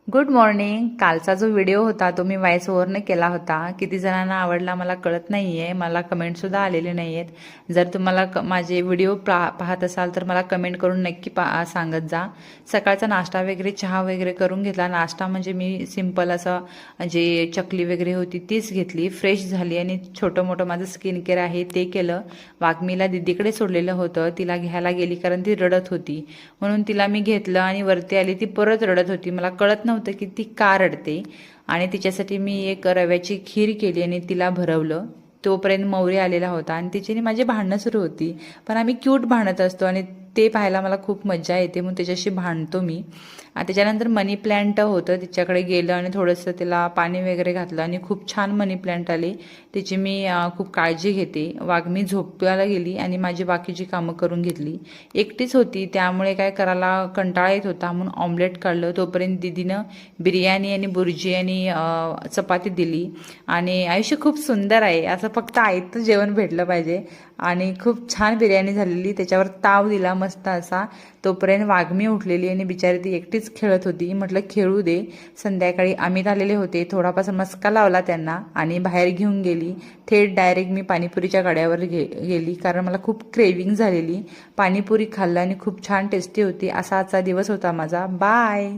Good morning. कालचा जो video होता तो मी व्हॉइस ओव्हरने केला होता. किती जणांना आवडला मला कळत नाहीये. मला कमेंटसुद्धा आलेले नाही आहेत. जर तुम्हाला माझे व्हिडिओ पाहत असाल तर मला कमेंट करून नक्की सांगत जा. सकाळचा नाश्ता वगैरे चहा वगैरे करून घेतला. नाश्ता म्हणजे मी सिंपल असं जे चकली वगैरे होती तीच घेतली. फ्रेश झाली आणि छोटं मोठं माझं स्किन केअर आहे ते केलं. वाघमीला दीदीकडे सोडलेलं होतं. तिला घ्यायला गेली कारण ती रडत होती. म्हणून तिला मी घेतलं आणि वरती आली. ती परत रडत होती. मला कळत नव्हतं की ती का रडते. आणि तिच्यासाठी मी एक रव्याची खीर केली आणि तिला भरवलं. तोपर्यंत मौरी आलेला होता आणि तिच्याने माझी भांडणं सुरू होती. पण आम्ही क्यूट भांडत असतो आणि ते पाहायला मला खूप मजा येते, म्हणून त्याच्याशी भांडतो मी. त्याच्यानंतर मनी प्लॅन्ट होतं, तिच्याकडे गेलं आणि थोडंसं त्याला पाणी वगैरे घातलं आणि खूप छान मनी प्लॅन्ट आले. त्याची मी खूप काळजी घेते. वाघमी झोपायला गेली आणि माझी बाकीची कामं करून घेतली. एकटीच होती त्यामुळे काय करायला कंटाळा येत होता, म्हणून ऑमलेट काढलं. तोपर्यंत दीदीनं बिर्याणी आणि बुर्जी आणि चपाती दिली. आणि आयुष्य खूप सुंदर आहे, असं फक्त आयतं जेवण भेटलं पाहिजे. आणि खूप छान बिर्याणी झालेली, त्याच्यावर ताव दिला मस्त असा. तोपर्यंत वाघमी उठलेली आणि बिचारी ती एकटीच खेळत होती. म्हटलं खेळू दे. संध्याकाळी अमित आलेले होते, थोडासा मस्का लावला त्यांना आणि बाहेर घेऊन गेली. थेट डायरेक्ट मी पाणीपुरीच्या गाड्यावर गेली कारण मला खूप क्रेविंग झालेली. पाणीपुरी खाल्लं आणि खूप छान टेस्टी होती. असा आजचा दिवस होता माझा. बाय.